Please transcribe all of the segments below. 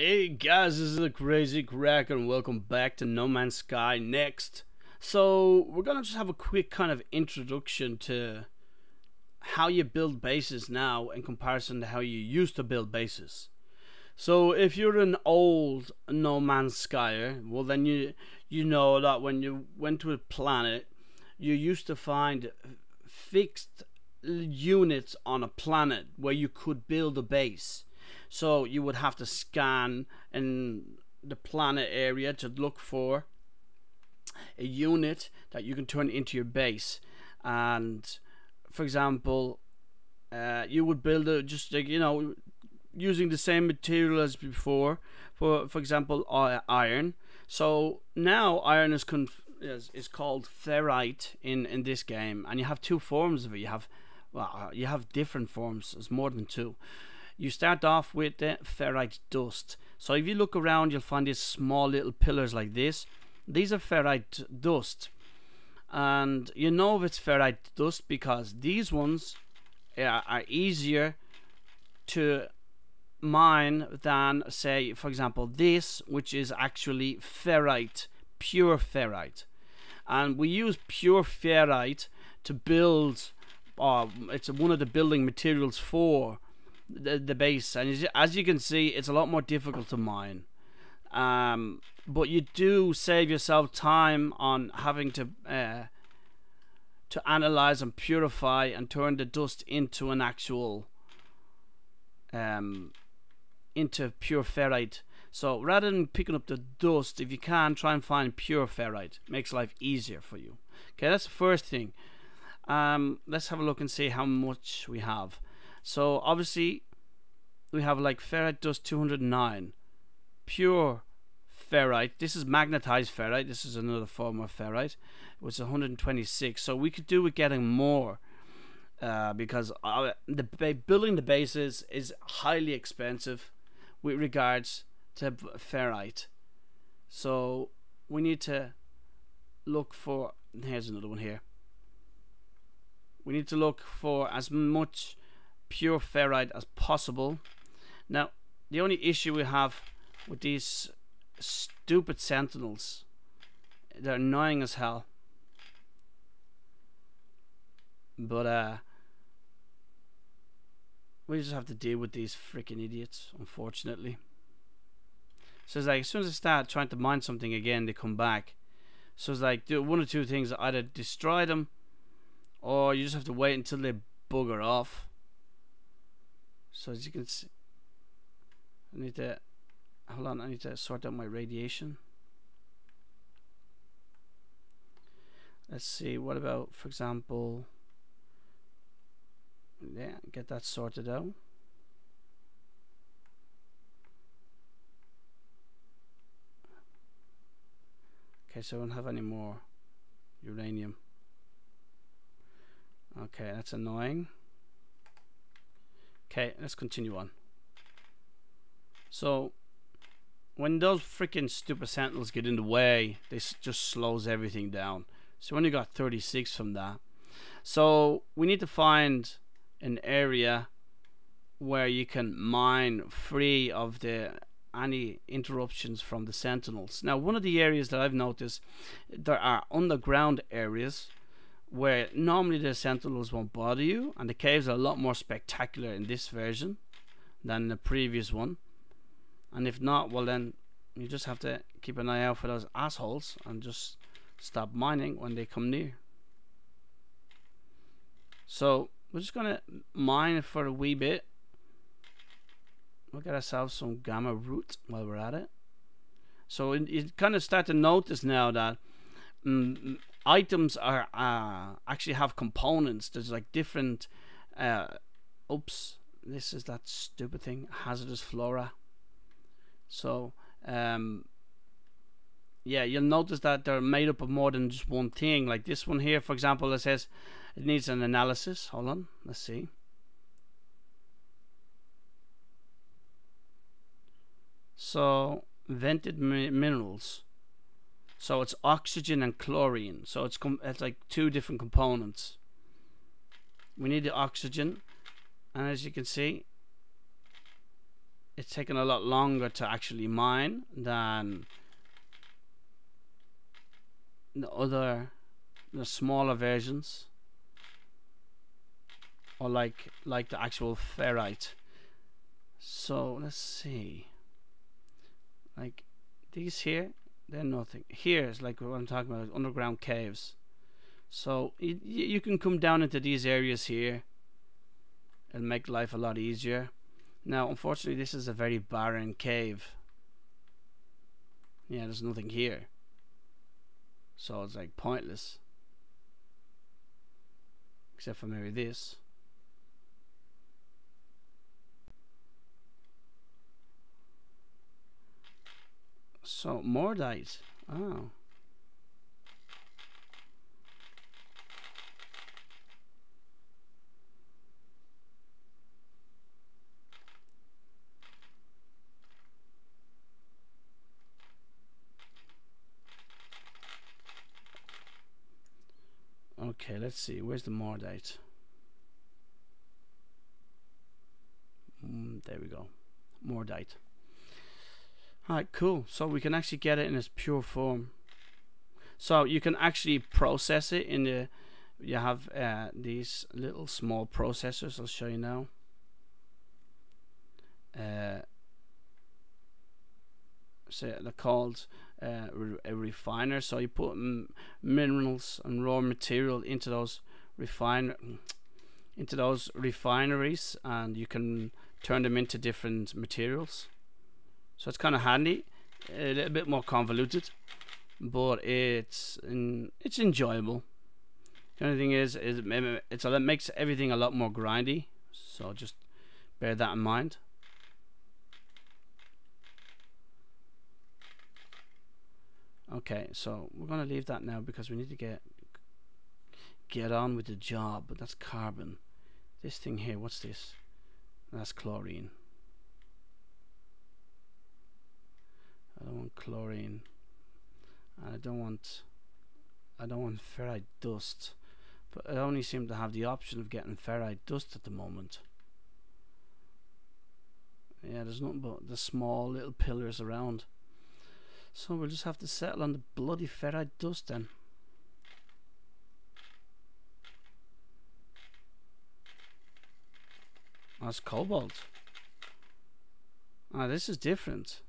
Hey guys, this is the Crazy Cracker and welcome back to No Man's Sky Next. So we're gonna just have a quick kind of introduction to how you build bases now in comparison to how you used to build bases. So if you're an old No Man's Skyer, well then you know that when you went to a planet, you used to find fixed units on a planet where you could build a base. So you would have to scan in the planet area to look for a unit that you can turn into your base. And for example, you would build it just like, using the same material as before. For example, iron. So now iron is called ferrite in this game, and you have two forms of it. You have different forms. There's more than two. You start off with the ferrite dust. So if you look around, you'll find these small little pillars like this. These are ferrite dust. And you know if it's ferrite dust because these ones are easier to mine than, say, for example, this, which is actually ferrite, pure ferrite. And we use pure ferrite to build, it's one of the building materials for the base, and as you can see, it's a lot more difficult to mine, but you do save yourself time on having to analyze and purify and turn the dust into an actual into pure ferrite. So rather than picking up the dust, if you can, try and find pure ferrite. It makes life easier for you. Okay, that's the first thing. Let's have a look and see how much we have. So obviously we have like ferrite dust 209, pure ferrite. This is magnetized ferrite. This is another form of ferrite. It was 126. So we could do with getting more because building the bases is highly expensive with regards to ferrite. So we need to look for, here's another one here. We need to look for as much pure ferrite as possible. Now the only issue we have with these stupid sentinels, they're annoying as hell, but we just have to deal with these freaking idiots, unfortunately. So it's like as soon as I start trying to mine something again, they come back. So it's like do one or two things: either destroy them, or you just have to wait until they bugger off. So as you can see, I need to hold on. I need to sort out my radiation. Let's see. What about, for example, yeah, get that sorted out. Okay, so I don't have any more uranium. Okay, that's annoying. Okay, let's continue on. So when those freaking stupid sentinels get in the way, this just slows everything down. So we only got 36 from that. So we need to find an area where you can mine free of any interruptions from the sentinels. Now one of the areas that I've noticed, there are underground areas where normally the sentinels won't bother you, and the caves are a lot more spectacular in this version than the previous one. And if not, well then you just have to keep an eye out for those assholes and just stop mining when they come near. So we're just gonna mine for a wee bit. We'll get ourselves some gamma root while we're at it. So you kind of start to notice now that items are actually have components. There's like different oops, this is that stupid thing, hazardous flora. So yeah, you'll notice that they're made up of more than just one thing. Like this one here, for example, it says it needs an analysis. Hold on, let's see. So vented minerals. So it's oxygen and chlorine. So it's like two different components. We need the oxygen, and as you can see, it's taken a lot longer to actually mine than the smaller versions, or like the actual ferrite. So let's see, like these here, they're nothing. Here is like what I'm talking about, underground caves. So you can come down into these areas here and make life a lot easier. Now unfortunately this is a very barren cave. Yeah, there's nothing here, so it's like pointless, except for maybe this. So mordite. Oh. Okay, let's see. Where's the mordite? There we go. Mordite. Alright, cool. So we can actually get it in its pure form. So you can actually process it in the... You have these little small processors. I'll show you now. So they're called a refiner. So you put minerals and raw material into those refineries, and you can turn them into different materials. So it's kind of handy, a little bit more convoluted, but it's enjoyable. The only thing is it makes everything a lot more grindy. So just bear that in mind. Okay, so we're gonna leave that now because we need to get on with the job. But that's carbon. This thing here, what's this? That's chlorine. I don't want chlorine. I don't want ferrite dust. But I only seem to have the option of getting ferrite dust at the moment. Yeah, there's nothing but the small little pillars around. So we'll just have to settle on the bloody ferrite dust then. That's cobalt. Ah, this is different.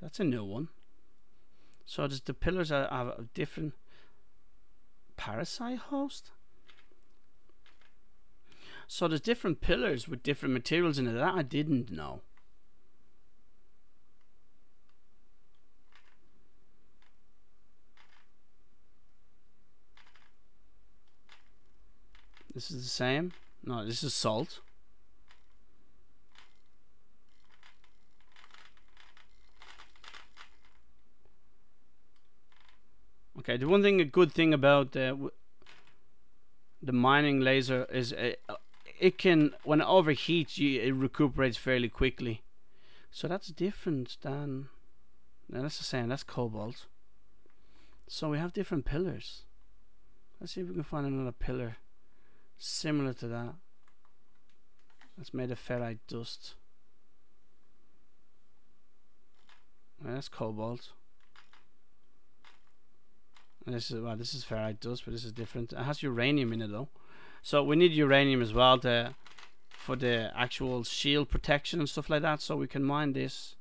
That's a new one. So does the pillars have a different parasite host? So there's different pillars with different materials in it. That I didn't know. This is the same. No, this is salt. Okay, the one thing, a good thing about the mining laser is it can, when it overheats, it recuperates fairly quickly. So that's different than, no, that's the same, that's cobalt. So we have different pillars. Let's see if we can find another pillar similar to that. That's made of ferrite dust. Yeah, that's cobalt. This is, well, this is ferrite dust, but this is different. It has uranium in it though, so we need uranium as well for the actual shield protection and stuff like that. So we can mine this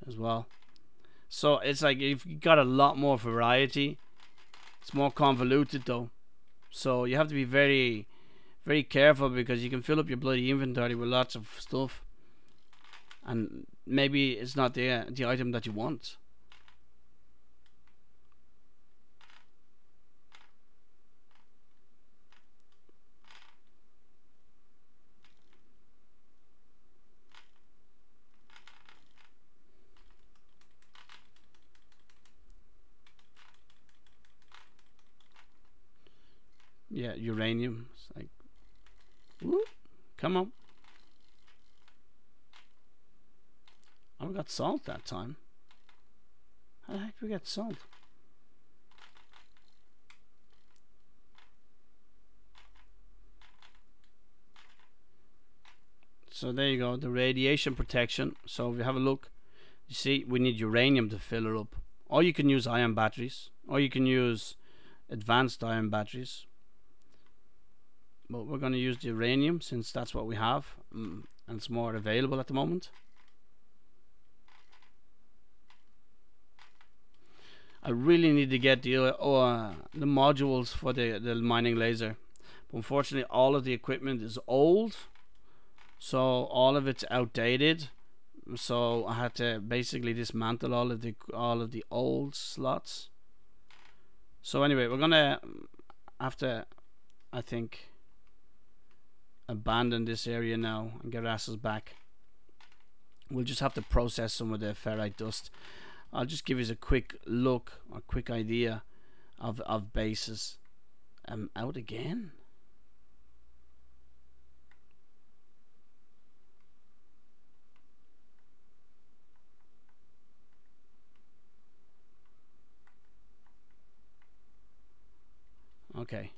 as well. So it's like you've got a lot more variety. It's more convoluted though, so you have to be very, very careful because you can fill up your bloody inventory with lots of stuff, and maybe it's not the item that you want. Yeah, uranium. It's like, whoop, come on. Oh, we got salt that time. How the heck did we get salt? So there you go, the radiation protection. So if you have a look, you see we need uranium to fill it up. Or you can use ion batteries, or you can use advanced ion batteries. But we're going to use the uranium since that's what we have, and it's more available at the moment. I really need to get the modules for the mining laser. But unfortunately, all of the equipment is old, so all of it's outdated. So I had to basically dismantle all of the old slots. So anyway, we're gonna have to, I think, abandon this area now and get our asses back. We'll just have to process some of the ferrite dust. I'll just give you a quick look, a quick idea of bases. Out again? Okay.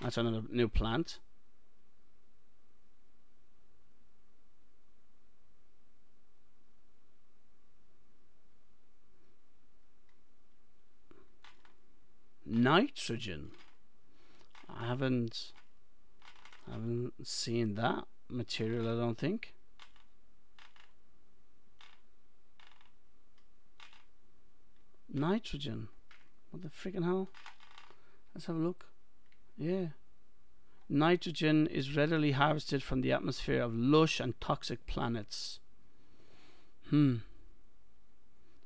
That's another new plant. Nitrogen. I haven't seen that material, I don't think. Nitrogen. What the freaking hell? Let's have a look. Yeah. Nitrogen is readily harvested from the atmosphere of lush and toxic planets. I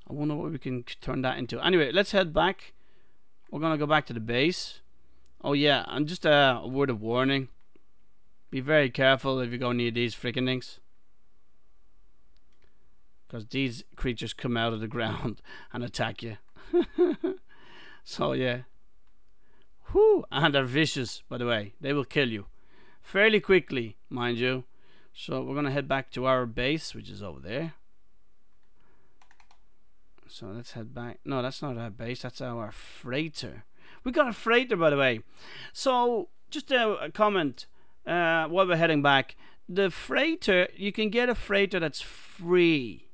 wonder what we can turn that into. Anyway, let's head back. We're gonna go back to the base. Oh yeah, and just a word of warning. Be very careful if you go near these freaking things, because these creatures come out of the ground and attack you. So yeah. Whew, and they're vicious, by the way. They will kill you fairly quickly, mind you. So we're gonna head back to our base, which is over there. So let's head back. No, that's not our base, that's our freighter. We got a freighter, by the way. So just a comment while we're heading back. The freighter, you can get a freighter that's free.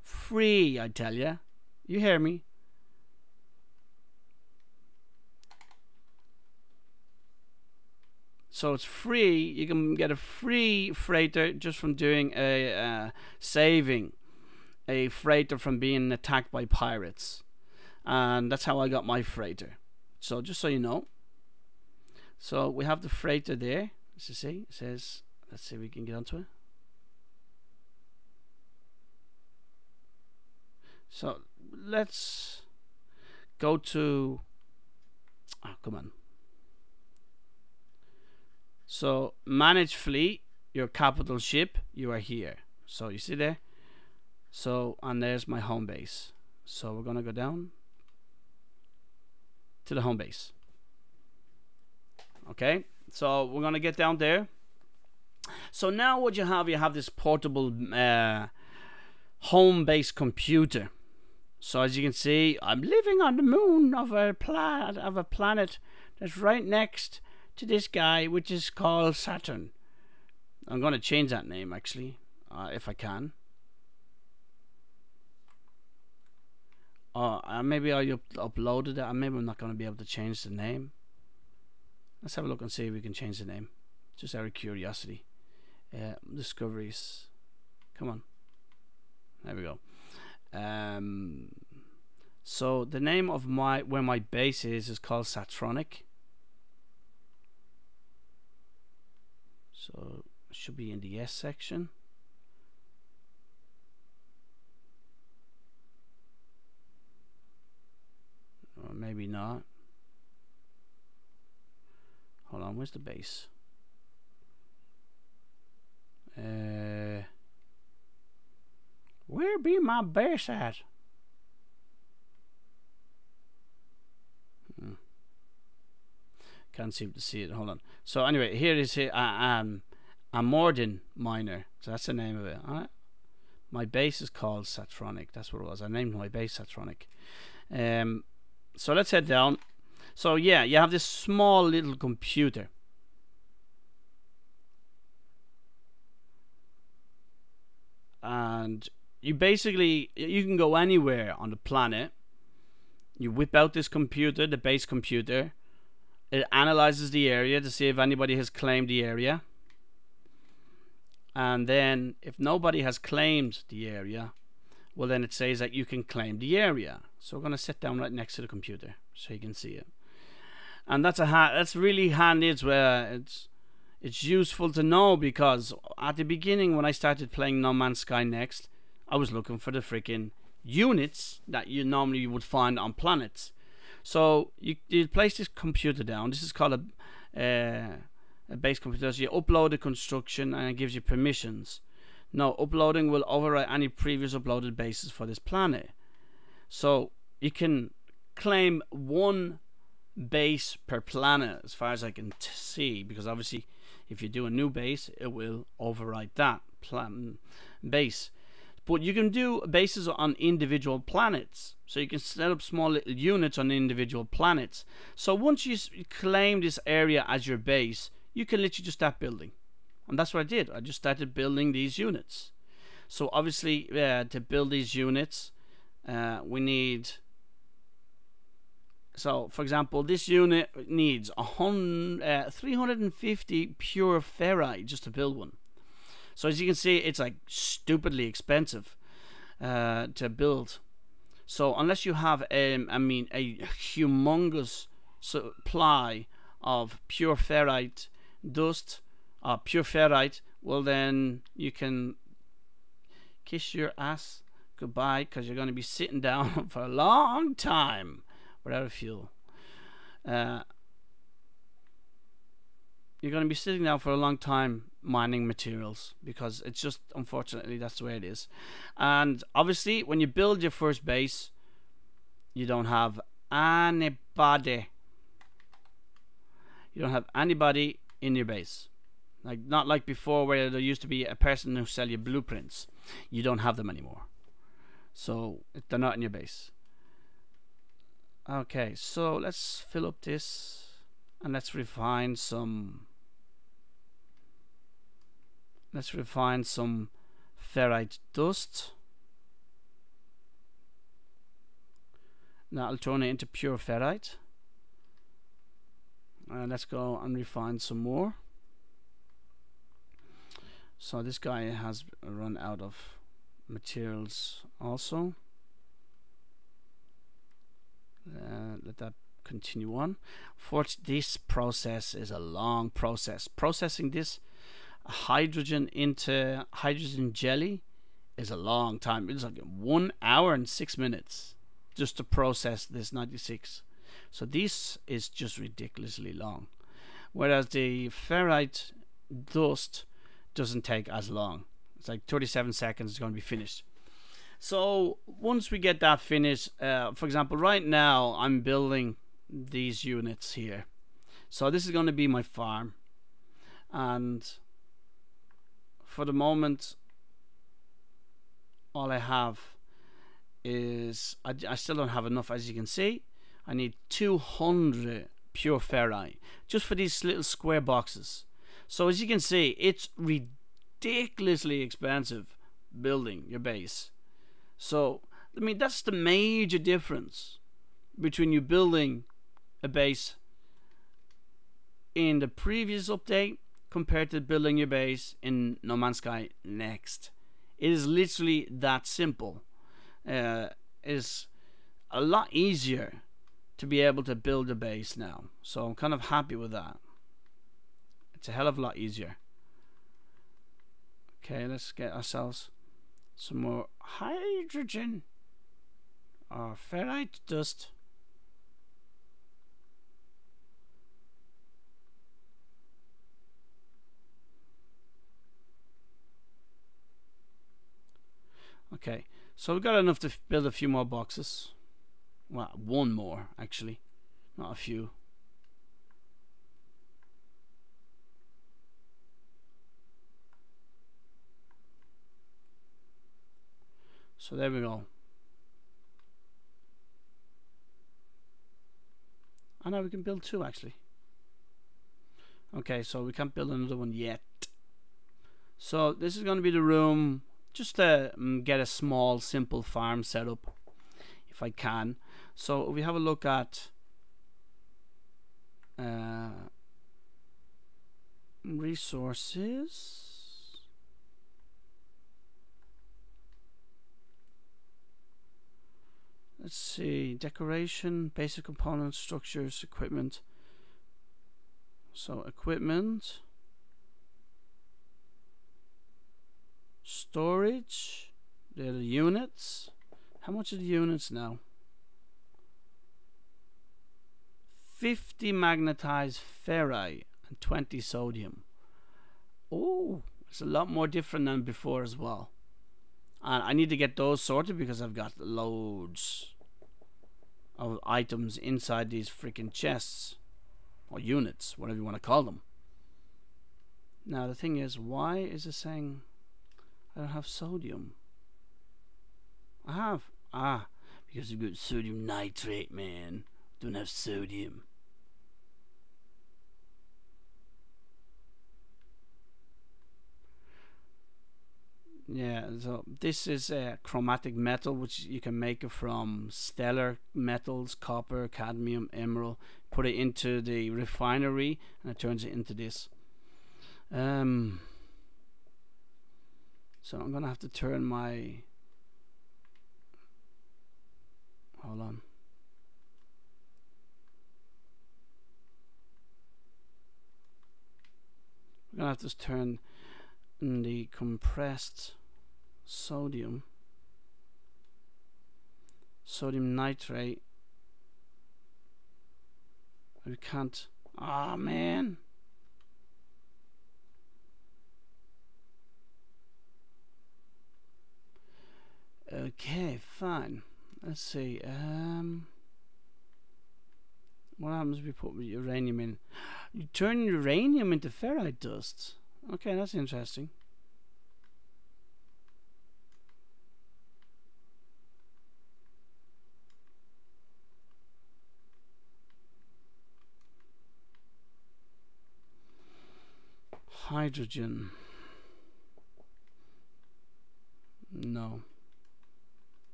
Free, I tell ya. You hear me? So it's free. You can get a free freighter just from doing saving a freighter from being attacked by pirates, and that's how I got my freighter. So just so you know. So we have the freighter there. As you see, it says. Let's see if we can get onto it. So let's go to. Oh, come on. So manage fleet, your capital ship, you are here. So you see there? So, and there's my home base. So we're gonna go down to the home base. Okay, so we're gonna get down there. So now what you have this portable home base computer. So as you can see, I'm living on the moon of a planet that's right next to this guy, which is called Saturn. I'm going to change that name actually, if I can. Maybe I uploaded it. Maybe I'm not going to be able to change the name. Let's have a look and see if we can change the name, just out of curiosity. Discoveries. Come on. There we go. So the name of where my base is called Satronic. So it should be in the S section. Or maybe not. Hold on, where's the base? Where be my base at? Can't seem to see it. Hold on. So anyway, here is here. A Morden miner. So that's the name of it. My base is called Satronic. That's what it was. I named my base Satronic. So let's head down. So yeah, you have this small little computer. And you basically, you can go anywhere on the planet. You whip out this computer, the base computer. It analyzes the area to see if anybody has claimed the area. And then if nobody has claimed the area, well, then it says that you can claim the area. So we're going to sit down right next to the computer so you can see it. And that's really handy. It's useful to know, because at the beginning when I started playing No Man's Sky Next, I was looking for the freaking units that you normally would find on planets. So you place this computer down. This is called a base computer. So you upload the construction and it gives you permissions. Now uploading will overwrite any previous uploaded bases for this planet. So you can claim one base per planet as far as I can see, because obviously if you do a new base it will overwrite that base. But you can do bases on individual planets, so you can set up small little units on individual planets. So once you claim this area as your base, you can literally just start building. And that's what I did. I just started building these units. So obviously to build these units we need, so for example this unit needs 350 pure ferrite just to build one. So as you can see, it's like stupidly expensive to build. So unless you have a humongous supply of pure ferrite dust, pure ferrite, well then you can kiss your ass goodbye, because you're going to be sitting down for a long time without a fuel. You're going to be sitting down for a long time mining materials, because it's just, unfortunately, that's the way it is. And obviously when you build your first base, you don't have anybody in your base. Like, not like before where there used to be a person who sell you blueprints. You don't have them anymore, so they're not in your base. Okay, so let's fill up this and let's refine some ferrite dust. Now I'll turn it into pure ferrite. Let's go and refine some more. So this guy has run out of materials also. Let that continue on. This process is a long process. Processing this hydrogen into hydrogen jelly is a long time. It's like 1 hour and 6 minutes just to process this 96. So this is just ridiculously long, whereas the ferrite dust doesn't take as long. It's like 37 seconds. It's going to be finished. So once we get that finished, for example, right now I'm building these units here. So this is going to be my farm, and for the moment all I have is I still don't have enough. As you can see, I need 200 pure ferrite just for these little square boxes. So as you can see, it's ridiculously expensive building your base. So I mean, that's the major difference between you building a base in the previous update compared to building your base in No Man's Sky Next. It is literally that simple. It is a lot easier to be able to build a base now, so I'm kind of happy with that. It's a hell of a lot easier. Okay, let's get ourselves some more hydrogen or ferrite dust. Okay, so we've got enough to build a few more boxes. Well, one more actually, not a few. So there we go. Oh no, we can build 2 actually. Okay, so we can't build another one yet. So this is going to be the room, just to get a small simple farm set up if I can. So if we have a look at resources, let's see, decoration, basic components, structures, equipment. So equipment, storage, they're the units. How much are the units now? 50 magnetized ferrite and 20 sodium. Oh, it's a lot more different than before as well. And I need to get those sorted because I've got loads of items inside these freaking chests. Or units, whatever you want to call them. Now the thing is, why is it saying I don't have sodium? I have. Ah, because you've got sodium nitrate, man. Don't have sodium. Yeah, so this is a chromatic metal, which you can make it from stellar metals, copper, cadmium, emerald. Put it into the refinery and it turns it into this. So I'm gonna have to turn my, hold on. I'm gonna have to turn the compressed sodium nitrate. We can't. Ah, man. Okay, fine. Let's see. What happens if we put uranium in? You turn uranium into ferrite dust. Okay, that's interesting. Hydrogen. No.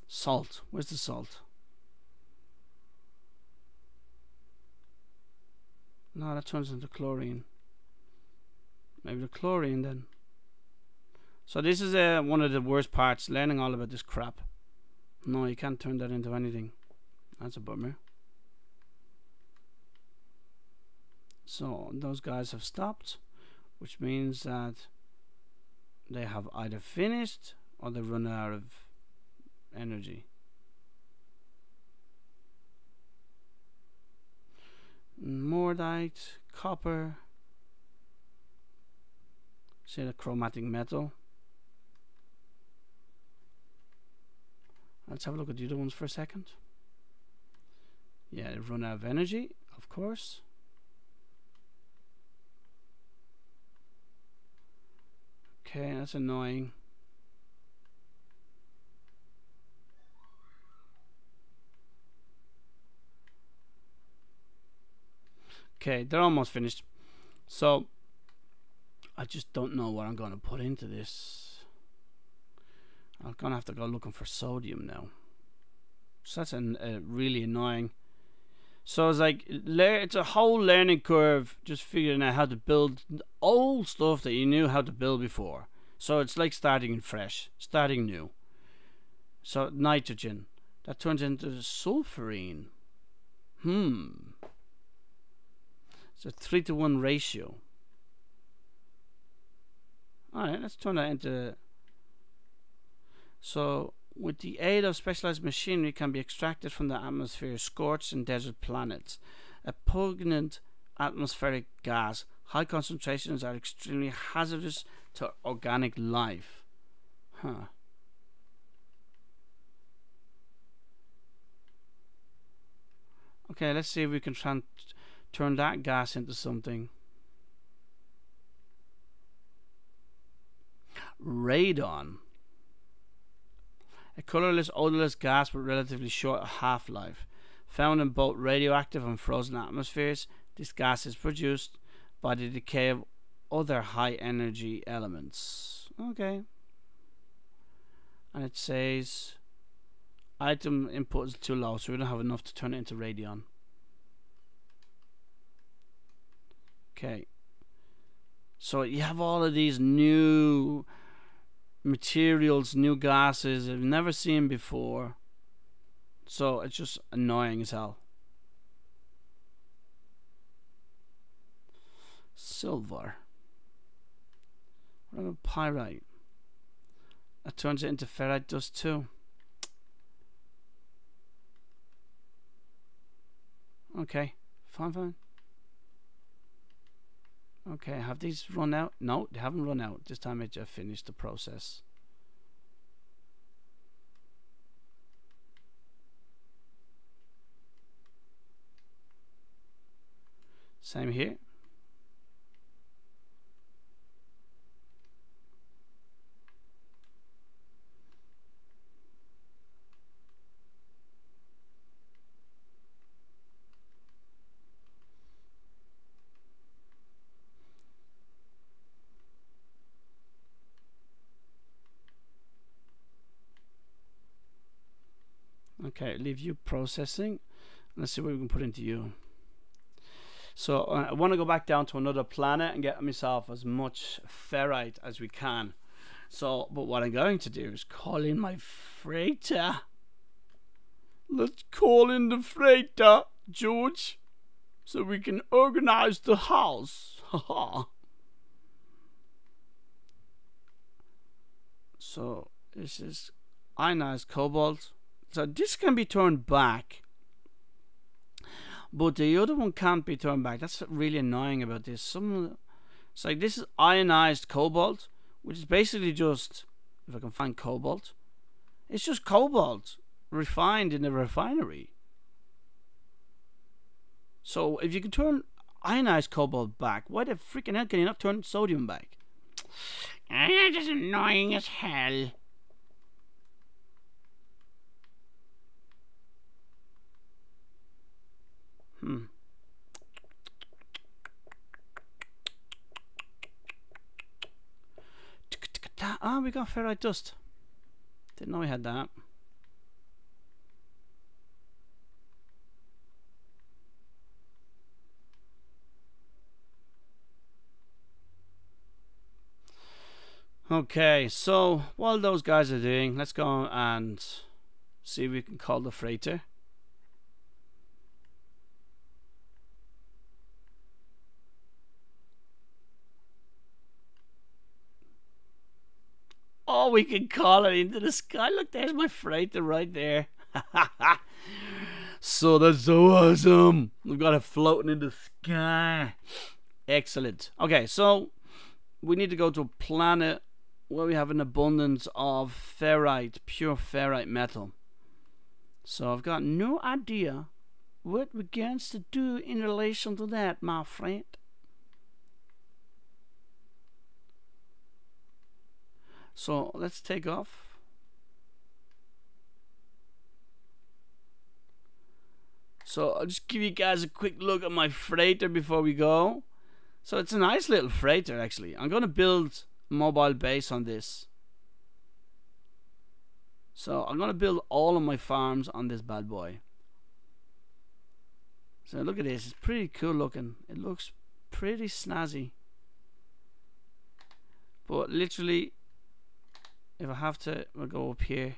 Salt. Where's the salt? No, that turns into chlorine. Maybe the chlorine then. So this is one of the worst parts, learning all about this crap. No, you can't turn that into anything. That's a bummer. So those guys have stopped, which means that they have either finished or they've run out of energy. Mordite, copper, say the chromatic metal. Let's have a look at the other ones for a second. Yeah, they've run out of energy, of course. Okay, that's annoying. Okay, they're almost finished. So I just don't know what I'm going to put into this. I'm going to have to go looking for sodium now. So that's really annoying. So it's like, it's a whole learning curve just figuring out how to build old stuff that you knew how to build before. So it's like starting fresh, starting new. So nitrogen, that turns into sulfurine. It's a 3-to-1 ratio. Alright, let's turn that into... So, with the aid of specialized machinery can be extracted from the atmosphere, scorched and desert planets. A pungent atmospheric gas. High concentrations are extremely hazardous to organic life. Huh. Okay, let's see if we can turn that gas into something. Radon. A colorless, odorless gas with relatively short half-life. Found in both radioactive and frozen atmospheres, this gas is produced by the decay of other high-energy elements. Okay. And it says item input is too low, so we don't have enough to turn it into radon. Okay. So you have all of these new materials, new gases I've never seen before. So it's just annoying as hell. Silver. What about pyrite? That turns it into ferrite dust too. Okay, fine. Okay, have these run out? No, they haven't run out. This time I just finished the process. Same here. Okay, leave you processing. Let's see what we can put into you. So I want to go back down to another planet and get myself as much ferrite as we can. So, but what I'm going to do is call in my freighter. Let's call in the freighter, George, so we can organize the house. Haha. So this is ionized cobalt. So this can be turned back, but the other one can't be turned back. That's really annoying about this. It's like this is ionized cobalt, which is basically just, if I can find cobalt, it's just cobalt refined in a refinery. So if you can turn ionized cobalt back, why the freaking hell can you not turn sodium back? It's just annoying as hell. Ah, we got ferrite dust. Didn't know we had that. Okay, so while those guys are doing, let's go and see if we can call the freighter. Oh, we can call it into the sky. Look, there's my freighter right there. So that's so awesome. We've got it floating in the sky. Excellent. Okay, so we need to go to a planet where we have an abundance of ferrite, pure ferrite metal. So I've got no idea what we're going to do in relation to that, my friend. So let's take off. So I'll just give you guys a quick look at my freighter before we go. So it's a nice little freighter actually. I'm going to build a mobile base on this. So I'm going to build all of my farms on this bad boy. So look at this. It's pretty cool looking. It looks pretty snazzy. But literally, if I have to, we'll go up here.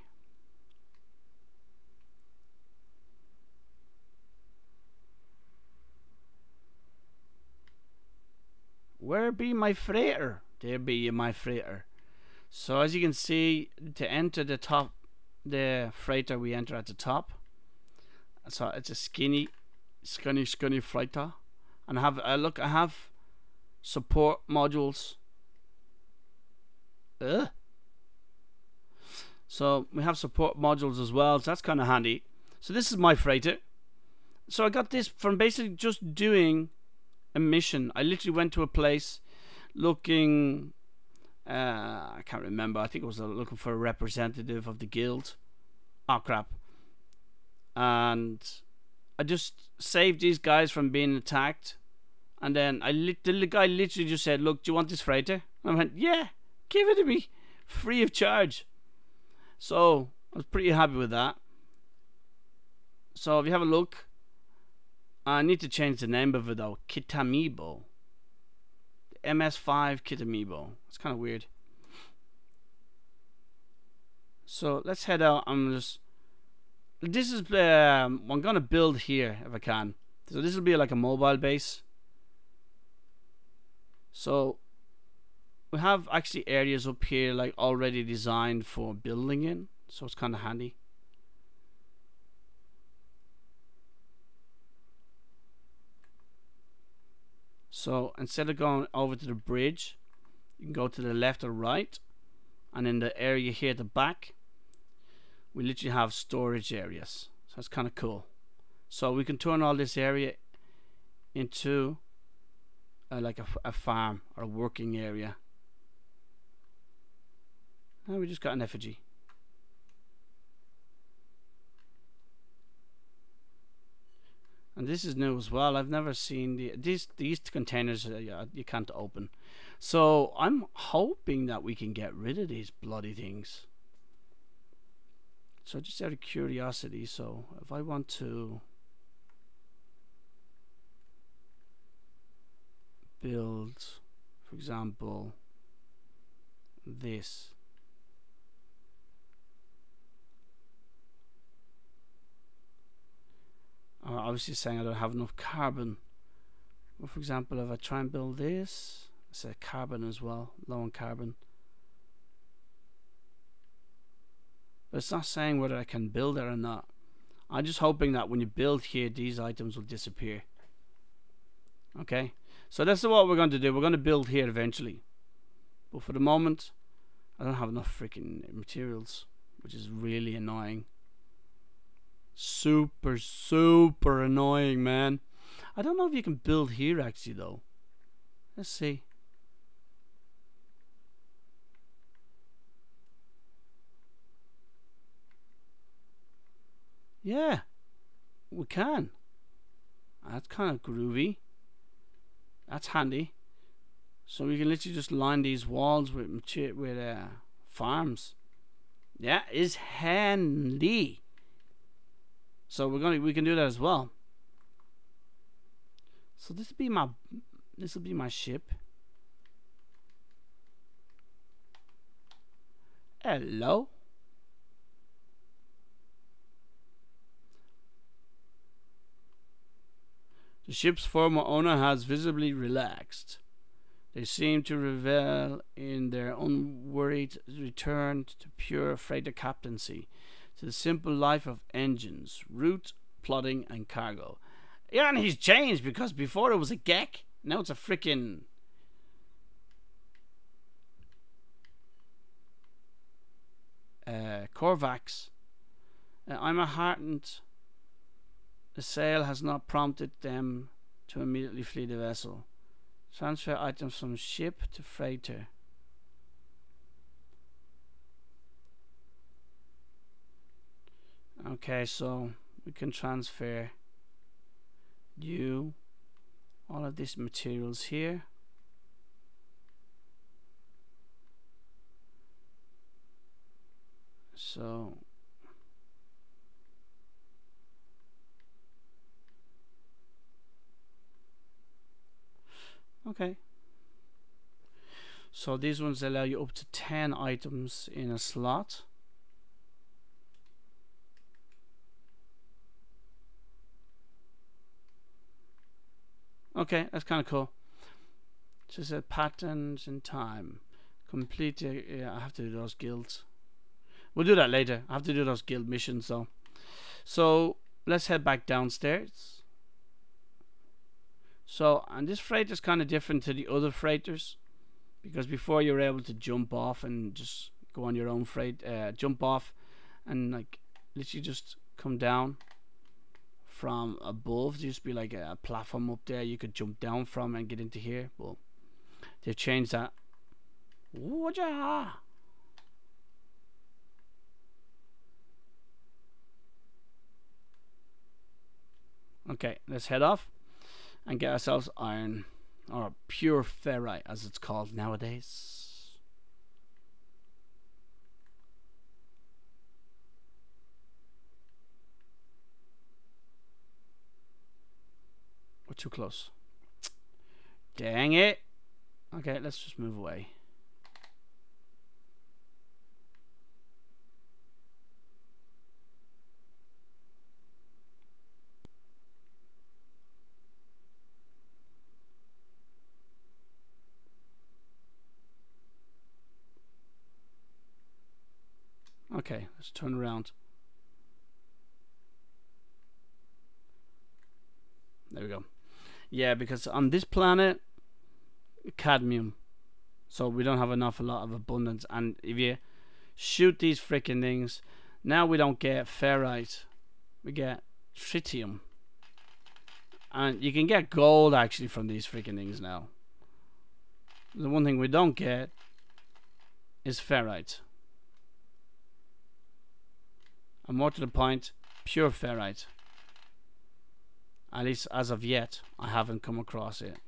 Where be my freighter? There be my freighter. So as you can see, to enter the top, the freighter, we enter at the top. So it's a skinny freighter. And I have look, I have support modules. So we have support modules as well, so that's kind of handy. So this is my freighter. So I got this from basically just doing a mission. I literally went to a place looking I can't remember. I think it was looking for a representative of the guild. Oh crap. And I just saved these guys from being attacked. And then the guy literally just said, look, do you want this freighter? And I went, yeah, give it to me. Free of charge. So I was pretty happy with that. So if you have a look, I need to change the name of it though. Kitamiibo. MS5 Kitamiibo. It's kind of weird. So let's head out. This is I'm gonna build here if I can. So this will be like a mobile base. So we have actually areas up here like already designed for building in, so it's kind of handy. So instead of going over to the bridge, you can go to the left or right, and in the area here at the back we literally have storage areas. So that's kind of cool. So we can turn all this area into like a farm or a working area. And we just got an effigy. And this is new as well. I've never seen these containers you can't open. So I'm hoping that we can get rid of these bloody things. So just out of curiosity, so if I want to build, for example, this. Obviously saying I don't have enough carbon. Well, for example, if I try and build this, it's a carbon as well, low on carbon. But it's not saying whether I can build it or not. I'm just hoping that when you build here, these items will disappear. Okay, so that's what we're going to do. We're going to build here eventually. But for the moment, I don't have enough freaking materials, which is really annoying. Super annoying, man. I don't know if you can build here actually though. Let's see. Yeah, we can. That's kind of groovy. That's handy. So we can literally just line these walls with farms. Yeah, it's handy. So we can do that as well. So this will be my ship. Hello. The ship's former owner has visibly relaxed. They seem to revel in their unworried return to pure freighter captaincy, to the simple life of engines, route, plotting, and cargo. Yeah, and he's changed because before it was a Gek, now it's a freaking Korvax. I'm heartened. The sale has not prompted them to immediately flee the vessel. Transfer items from ship to freighter. Okay, so we can transfer all of these materials here. So okay, so these ones allow you up to 10 items in a slot. Okay, that's kind of cool. Just said patterns in time. Complete. Yeah, I have to do those guilds. We'll do that later. I have to do those guild missions though. So let's head back downstairs. So, and this freighter is kind of different to the other freighters, because before you were able to jump off and just go on your own freight, jump off and like literally just come down from above. There used to be like a platform up there you could jump down from and get into here. Well, they've changed that. Wooja! Okay, let's head off and get ourselves iron, or pure ferrite as it's called nowadays. We're too close. Dang it. Okay, let's just move away. Okay, let's turn around. There we go. Yeah, because on this planet, cadmium, so we don't have a lot of abundance. And if you shoot these freaking things, now we don't get ferrite, we get tritium. And you can get gold actually from these freaking things now. The one thing we don't get is ferrite. And more to the point, pure ferrite. At least as of yet, I haven't come across it.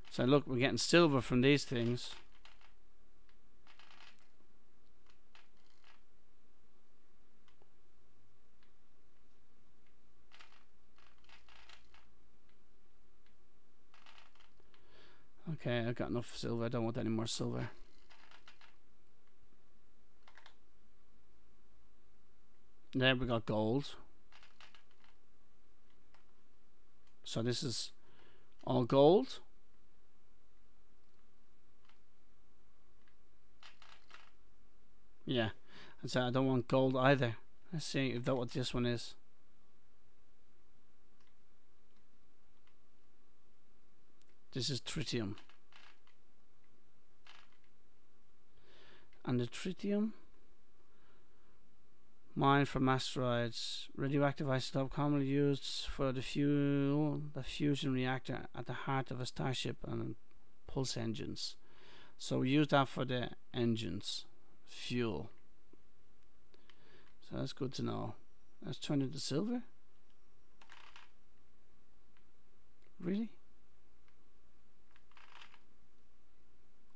So look, we're getting silver from these things. Okay, I got enough silver. I don't want any more silver. There we got gold. So this is all gold. Yeah, and so I don't want gold either. Let's see if that what this one is. This is tritium. And the tritium mined from asteroids, radioactive isotope commonly used for the fusion reactor at the heart of a starship and pulse engines. So we use that for the engines, fuel. So that's good to know. Let's turn it to silver. Really?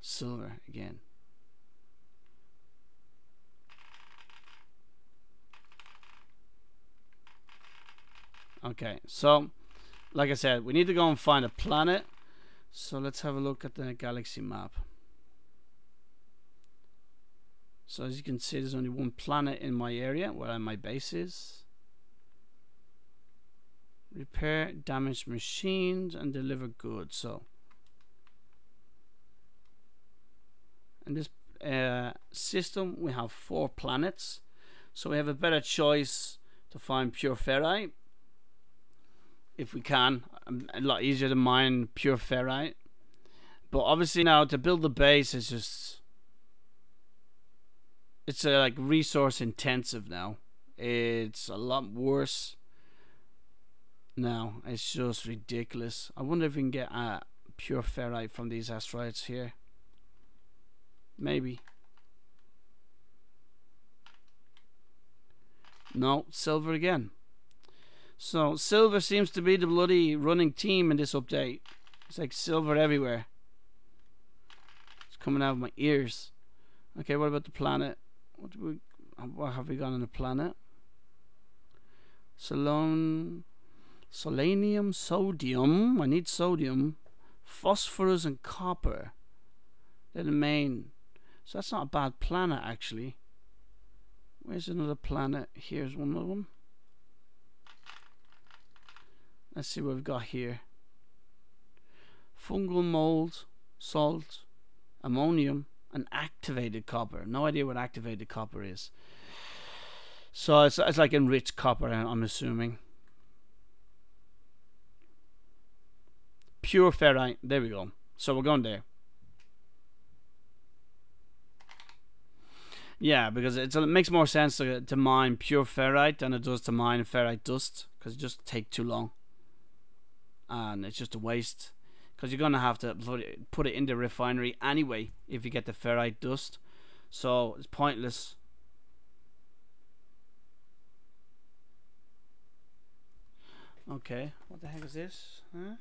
Silver again. Okay, so like I said, we need to go and find a planet. So let's have a look at the galaxy map. So as you can see, there's only one planet in my area where my base is. Repair damaged machines and deliver goods. So in this system we have 4 planets, so we have a better choice to find pure ferrite. If we can, a lot easier to mine pure ferrite. But obviously now to build the base is just, it's like resource intensive now. It's a lot worse now. It's just ridiculous. I wonder if we can get pure ferrite from these asteroids here. Maybe. No, silver again. So silver seems to be the bloody running team in this update. It's like silver everywhere. It's coming out of my ears. Okay, what about the planet? What have we got on the planet? Selenium, sodium. I need sodium. Phosphorus and copper. They're the main. So that's not a bad planet actually. Where's another planet? Here's one of them. Let's see what we've got here. Fungal mold, salt, ammonium, and activated copper. No idea what activated copper is. So it's like enriched copper, I'm assuming. Pure ferrite. There we go. So we're going there. Yeah, because it makes more sense to mine pure ferrite than it does to mine ferrite dust, because it just takes too long. And it's just a waste. because you're gonna have to put it in the refinery anyway if you get the ferrite dust. So it's pointless. Okay, what the heck is this? Huh?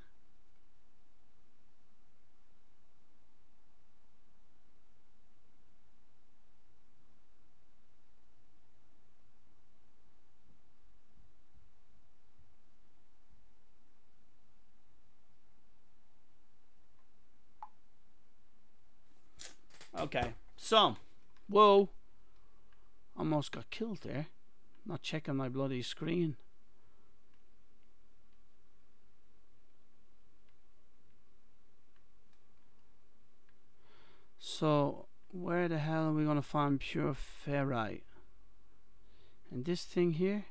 Okay, so, whoa, almost got killed there. Not checking my bloody screen. So, where the hell are we gonna find pure ferrite? And this thing here?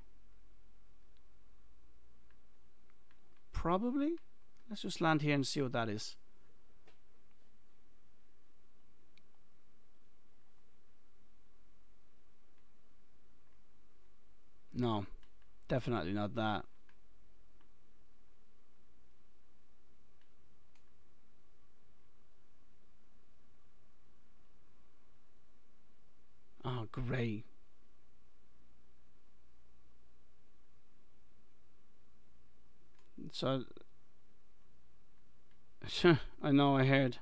Probably? Let's just land here and see what that is. No, definitely not that. Oh, great. So, I know, I heard.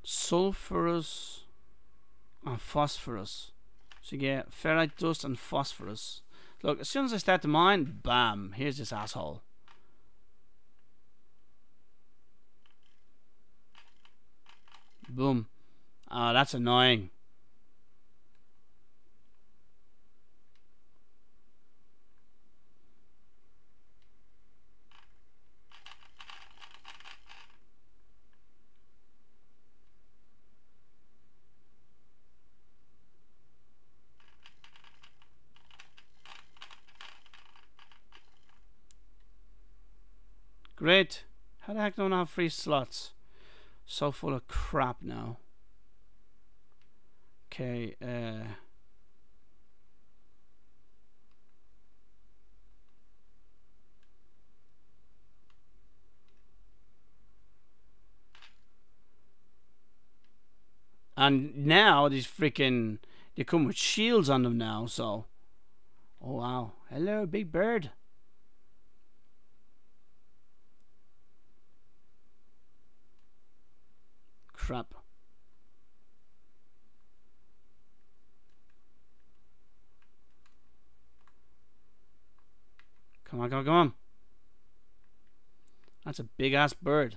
Sulfurous and phosphorus. So you get ferrite dust and phosphorus. Look, as soon as I start to mine, bam, here's this asshole. Boom. Ah, that's annoying. Great. How the heck don't I have free slots? So full of crap now. Okay, and now these freaking, they come with shields on them now, so. Oh wow. Hello, big bird. Crap. Come on, come on, come on. That's a big ass bird.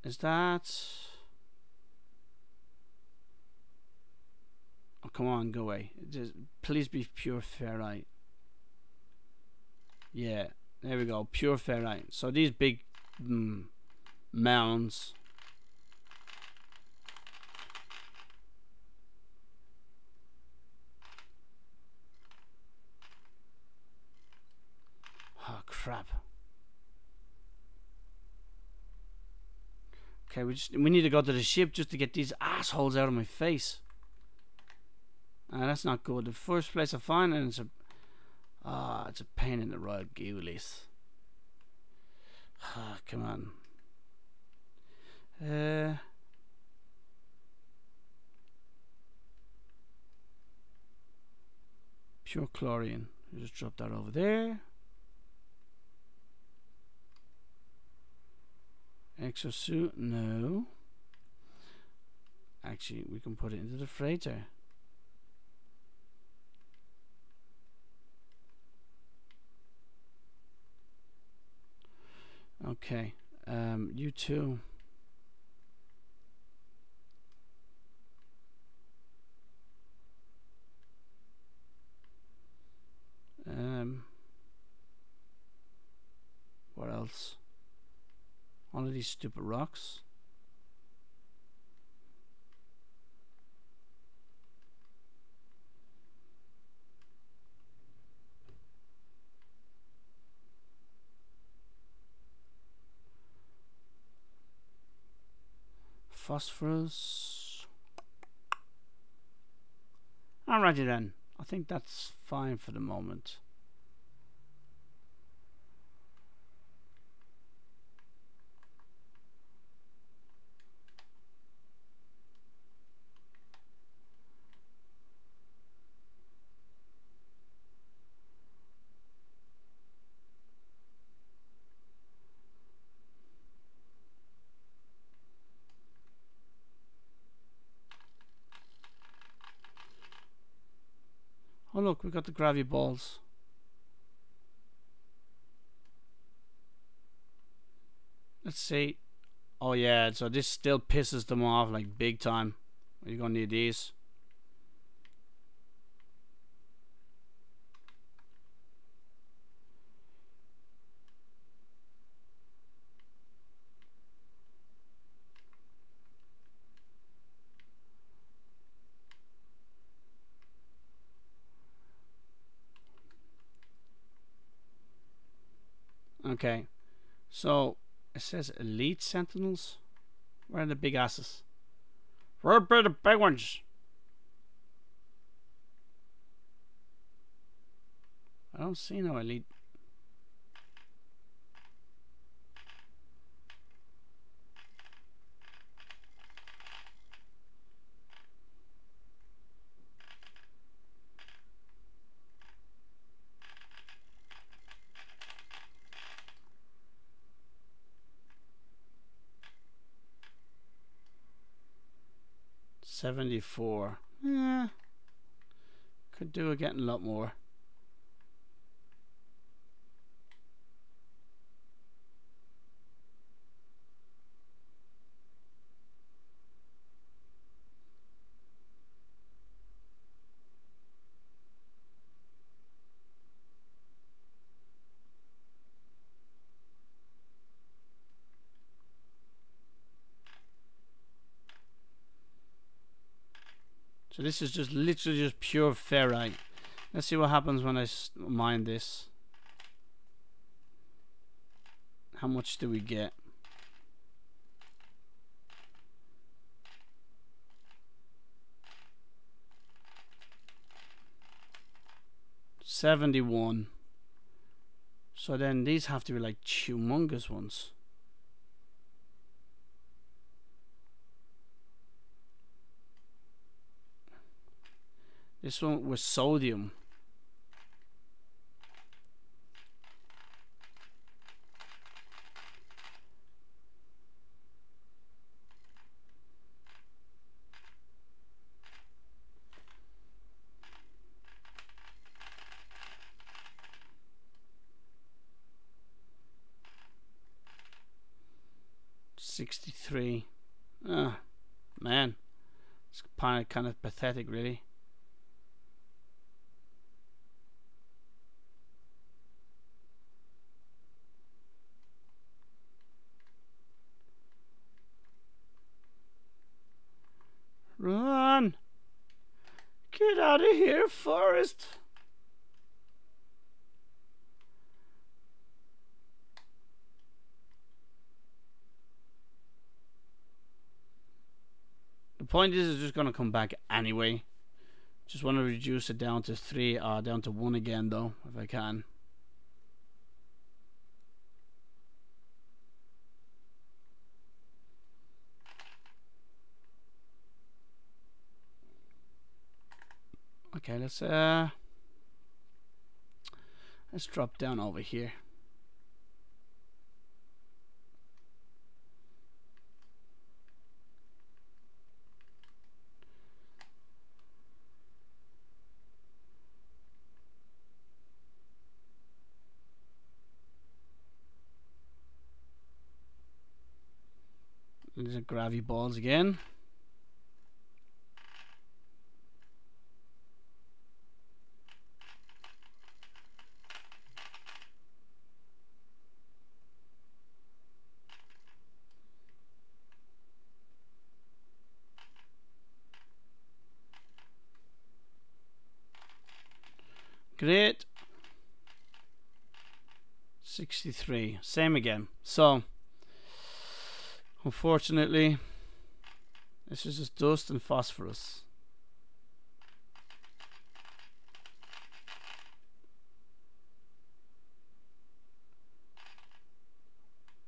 Is that... Oh, come on, go away. Just, please be pure ferrite. Yeah, there we go, pure ferrite. So these big mounds. Oh crap. Okay, we need to go to the ship just to get these assholes out of my face. That's not good. The first place I find it, it's a it's a pain in the royal ghoulies. Come on. Pure chlorine. Just drop that over there. Exosuit, no. Actually, we can put it into the freighter. Okay, you too. What else? All of these stupid rocks. phosphorus. Alrighty then. I think that's fine for the moment. Oh look, we got the gravity balls. Let's see. Oh yeah, so this still pisses them off like big time. You're gonna need these. Okay, so it says elite sentinels. Where are the big asses? Where are the big ones? I don't see no elite. $74. Yeah, could do with getting a lot more. So this is just literally just pure ferrite. Let's see what happens when I mine this. How much do we get? $71. So then these have to be like humongous ones. This one was sodium. $63. Ah, man, it's kind of pathetic, really. Run! Get out of here, Forest! The point is, it's just gonna come back anyway. Just want to reduce it down to 3, down to 1 again, though, if I can. Okay, let's drop down over here. These are gravity balls again. Great. 63. Same again. So, unfortunately, This is just dust and phosphorus.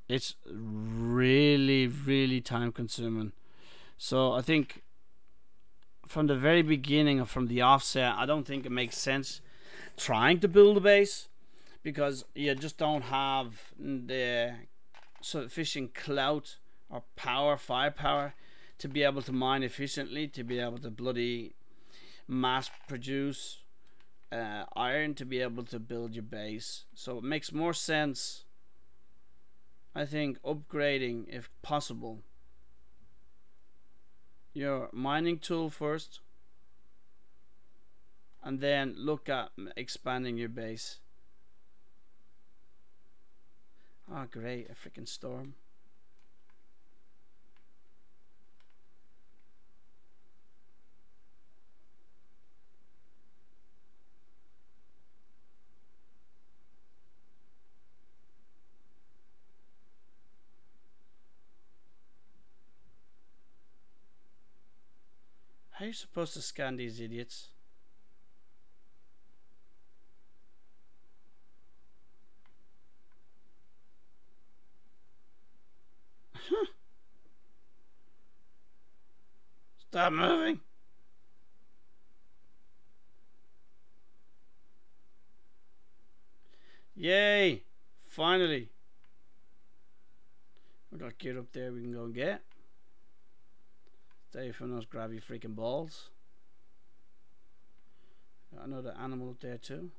It's really, really time consuming. So I think from the very beginning or from the offset, I don't think it makes sense trying to build a base, because you just don't have the sufficient clout or power, firepower, to be able to mine efficiently, to be able to bloody mass produce iron to be able to build your base. So it makes more sense, I think, upgrading, if possible, your mining tool first, and then look at expanding your base. Oh great, a freaking storm. How are you supposed to scan these idiots? Stop moving. Yay! Finally. We got gear up there we can go and get. Stay from those grabby freaking balls. Got another animal up there too.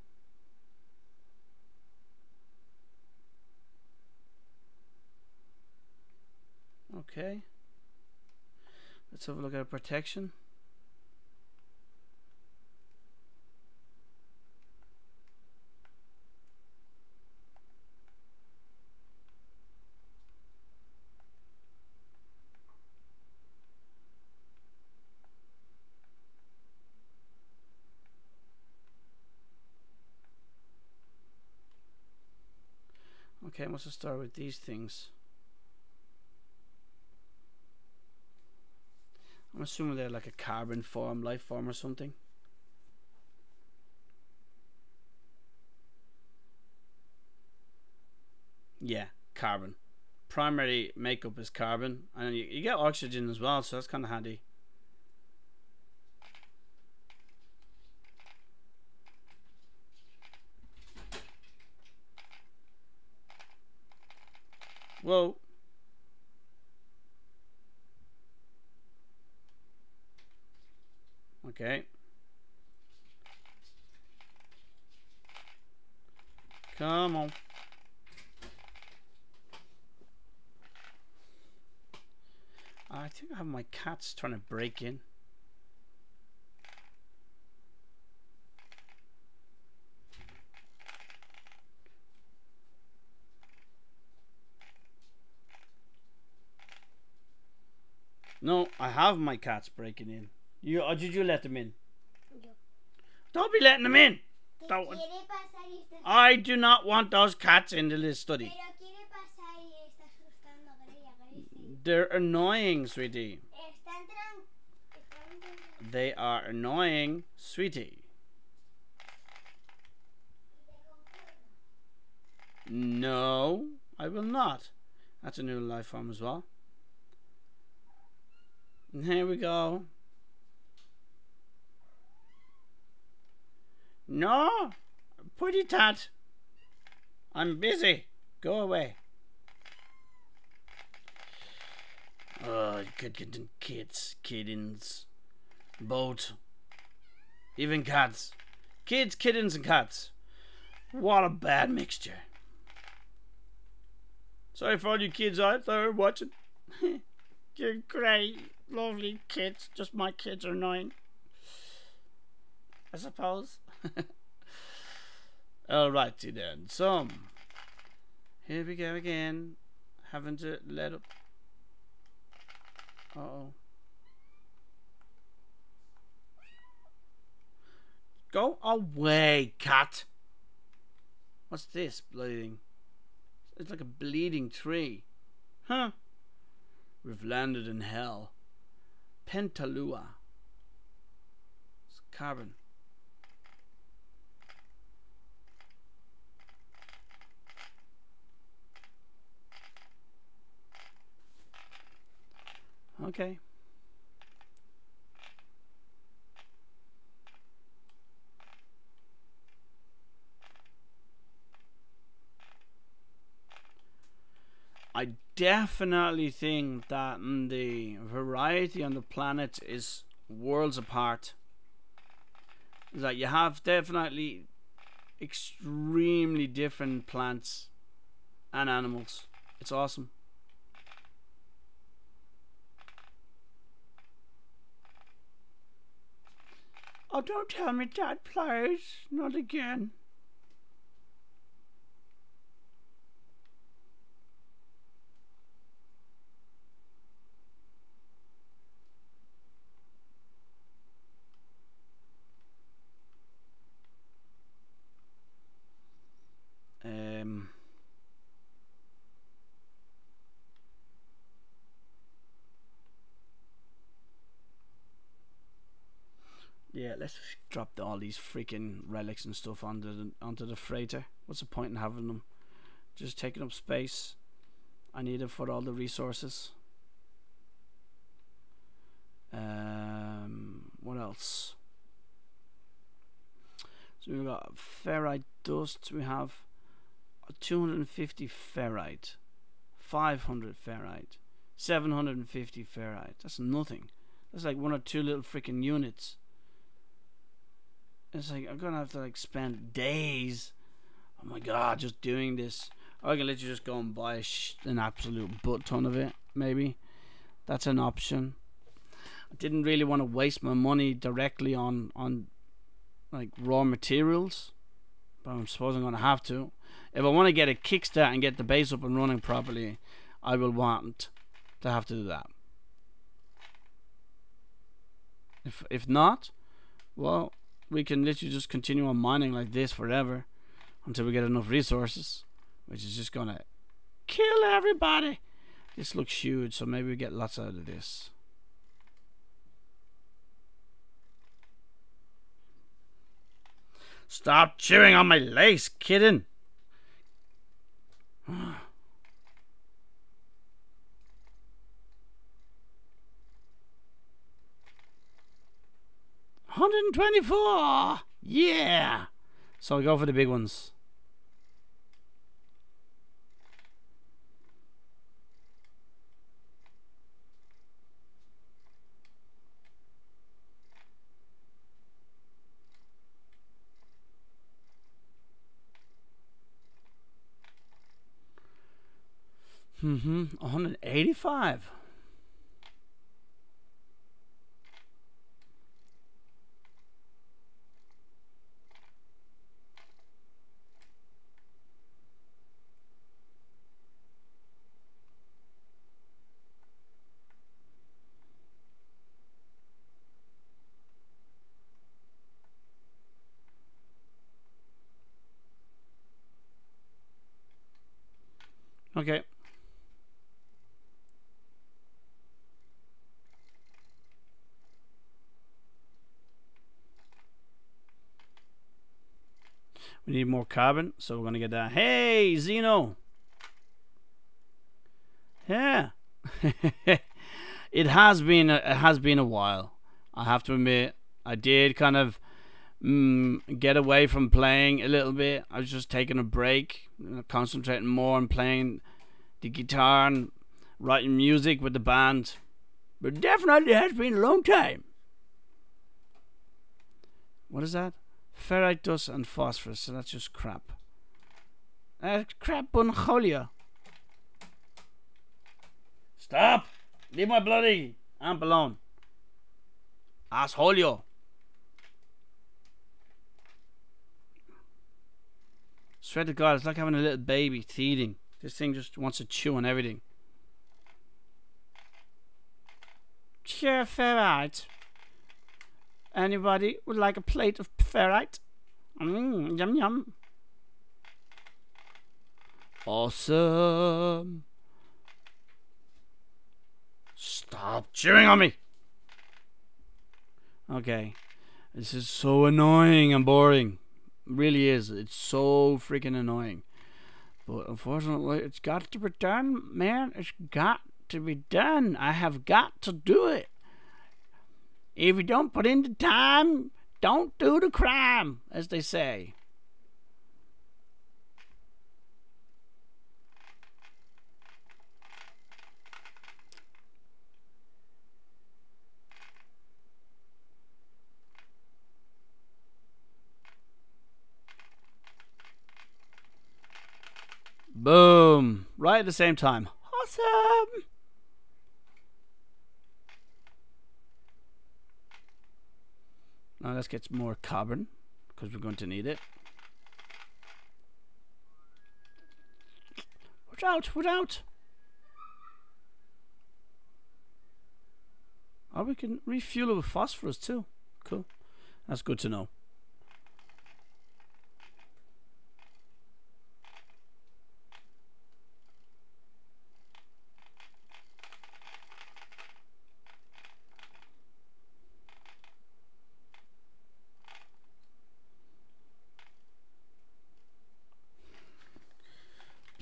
Okay. Let's have a look at our protection. Okay, let's start with these things. I'm assuming they're like a carbon form, life form or something. Yeah, carbon. Primary makeup is carbon, and you get oxygen as well, so that's kind of handy. Whoa. Okay. Come on. I think I have my cats trying to break in. No, I have my cats breaking in. You, or did you let them in? No. Don't be letting them in. Don't. I do not want those cats in the study. They're annoying, sweetie. They are annoying, sweetie. No, I will not. That's a new life form as well. And here we go. No, putty tat. I'm busy. Go away. Oh, kids, kittens, both, even cats. Kids, kittens, and cats. What a bad mixture. Sorry for all you kids out there watching. You're great, lovely kids. Just my kids are annoying, I suppose. Alrighty then. So here we go again. Having to let up. Uh-oh. Go away, cat. What's this bleeding? It's like a bleeding tree. Huh. We've landed in hell. Pentalua. It's carbon. Okay. I definitely think that the variety on the planet is worlds apart. Is that you have definitely extremely different plants and animals. It's awesome. Oh, don't tell me that, please. Not again. Yeah, let's drop all these freaking relics and stuff onto the freighter. What's the point in having them? Just taking up space. I need it for all the resources. What else? So we've got ferrite dust. We have 250 ferrite, 500 ferrite, 750 ferrite. That's nothing. That's like 1 or 2 little freaking units. It's like I'm gonna have to like spend days. Oh my god, just doing this. Or I can literally just go and buy an absolute butt ton of it. Maybe that's an option. I didn't really want to waste my money directly on like raw materials, but I suppose I'm gonna have to. If I want to get a kickstart and get the base up and running properly, I will want to have to do that. If not, well, we can literally just continue on mining like this forever until we get enough resources, which is just gonna kill everybody. This looks huge, so maybe we get lots out of this. Stop chewing on my lace, kitten. $124. Yeah. So I go for the big ones. Mm-hmm. 185. Okay. We need more carbon, so we're gonna get that. Hey, Xeno. Yeah. It has been a while. I have to admit, I did kind of get away from playing a little bit. I was just taking a break, concentrating more on playing the guitar and writing music with the band. But definitely has been a long time. What is that? Ferrite dust and phosphorus, so that's just crap. Crap buncholia. Stop! Leave my bloody amp alone. Assholio. Swear to God, it's like having a little baby teething. This thing just wants to chew on everything. Sure, ferrite. Anybody would like a plate of ferrite? Yum yum. Awesome. Stop chewing on me. Okay. This is so annoying and boring. It really is. It's so freaking annoying. But unfortunately, it's got to be done, man. It's got to be done. I have got to do it. If you don't put in the time, don't do the crime, as they say. Boom. Right at the same time. Awesome. Now let's get some more carbon, because we're going to need it. Watch out, watch out. Oh, we can refuel it with phosphorus too. Cool. That's good to know.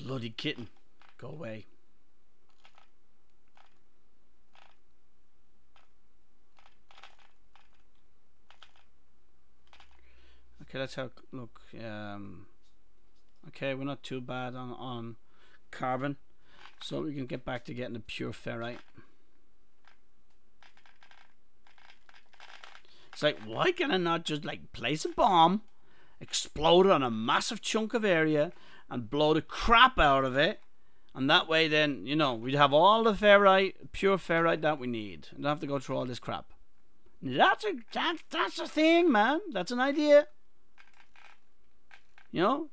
Bloody kitten. Go away. Okay, let's have a look. Okay, we're not too bad on carbon. So we can get back to getting the pure ferrite. It's like, why can I not just like place a bomb, explode it on a massive chunk of area, and blow the crap out of it, and that way then, you know, we'd have all the ferrite, pure ferrite that we need. We don't have to go through all this crap. That's a thing, man. That's an idea. You know,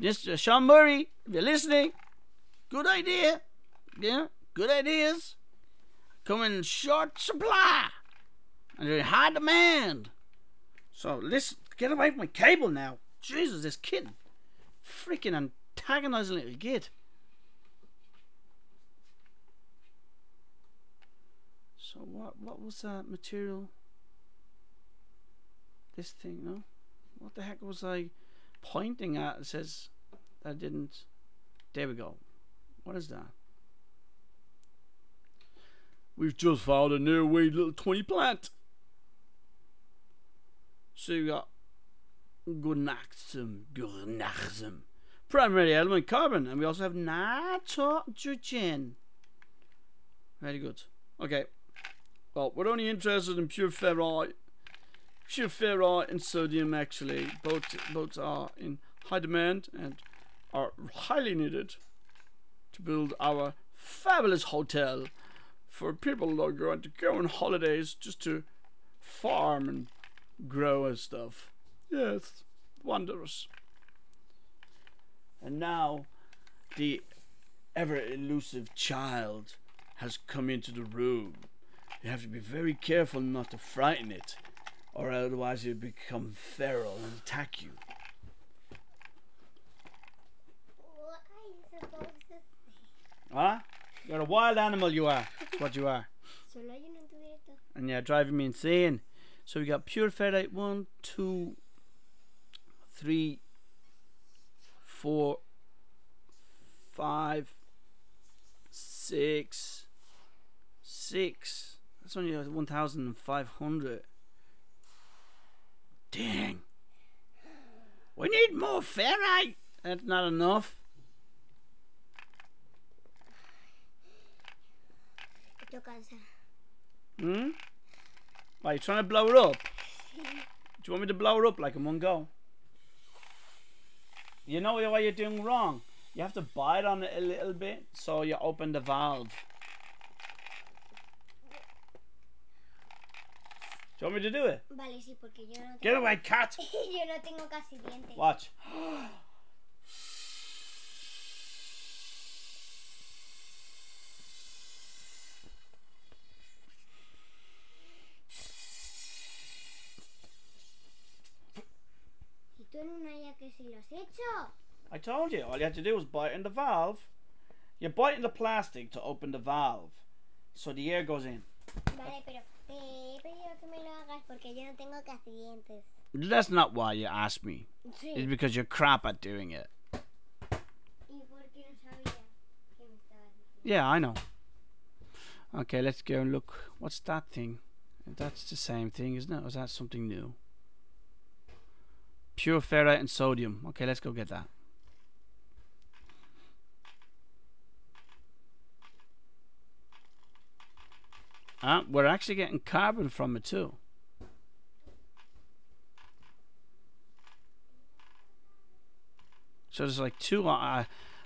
just Sean Murray, if you're listening, good idea. Yeah, good ideas. Come in short supply and in high demand. So listen, get away from my cable now. Jesus, this kitten. Freaking antagonizing little git. So what was that material? This thing, no? What the heck was I pointing at? It says I didn't. There we go. What is that? We've just found a new wee little 20 plant. So you got good primary element carbon, and we also have nitrogen. Very good. Okay. Well, we're only interested in pure ferrite. Pure ferrite and sodium, actually. Both are in high demand and are highly needed to build our fabulous hotel for people that are going to go on holidays just to farm and grow and stuff. Yes, wondrous. And now the ever elusive child has come into the room. You have to be very careful not to frighten it, or otherwise it'll become feral and attack you. What are you supposed to say? Huh? You're a wild animal, you are. That's what you are. And you're driving me insane. So we got pure ferrite 1, 2, 3, 4, 5, 6. That's only 1,500. Dang. We need more ferrite. That's not enough. Hmm? Why, you trying to blow her up? Do you want me to blow her up like in one go? You know what you're doing wrong? You have to bite on it a little bit so you open the valve. Do you want me to do it? Vale, sí, porque yo no tengo... Get away, cat! Yo no tengo casi dientes. Watch. ¿Y tú en una ya que si lo has hecho? I told you, all you have to do was bite in the valve. You bite in the plastic to open the valve, so the air goes in. Vale, pero te he pedido que me lo hagas porque yo no tengo casi dientes. That's not why you asked me. Sí. It's because you're crap at doing it. ¿Y por qué no sabía que me estabas diciendo? Yeah, I know. Okay, let's go and look. What's that thing? That's the same thing, isn't it? Or is that something new? Pure ferrite and sodium. Okay, let's go get that. We're actually getting carbon from it too. So there's like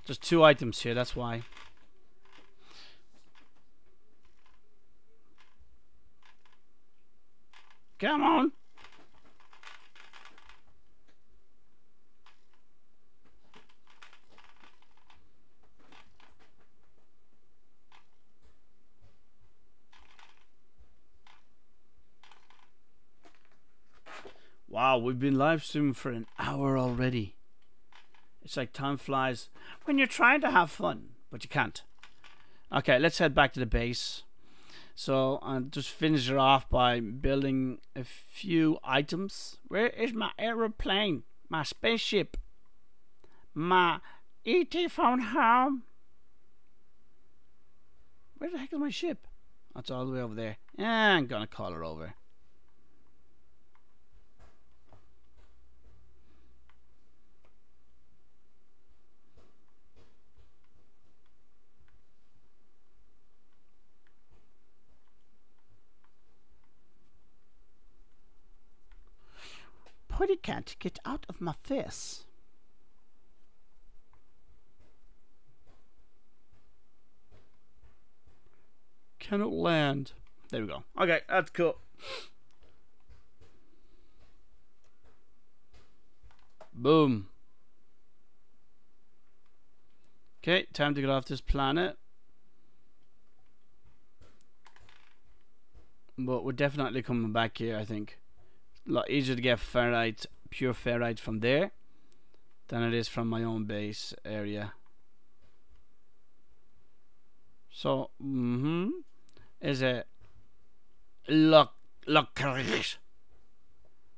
there's two items here. That's why. Come on. Wow, we've been live streaming for an hour already. It's like time flies when you're trying to have fun, but you can't. Okay, let's head back to the base. So I'll just finish it off by building a few items. Where is my aeroplane? My spaceship? My ET phone home? Where the heck is my ship? That's all the way over there. Yeah, I'm gonna call her over. Puddzee can't get out of my face. Cannot land. There we go. Okay, that's cool. Boom. Okay, time to get off this planet. But we're definitely coming back here, I think. A lot easier to get ferrite, pure ferrite from there than it is from my own base area. So, is it look.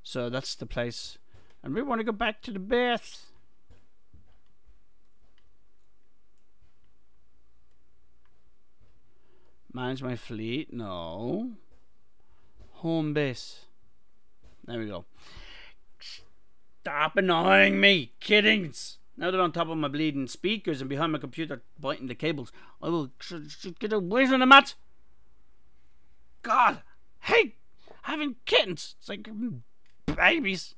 So that's the place, and we want to go back to the base. Manage my fleet? No. Home base. There we go. Stop annoying me, kiddings! Now they're on top of my bleeding speakers and behind my computer biting the cables. I will get away from the mat. God, hate having kittens. It's like babies.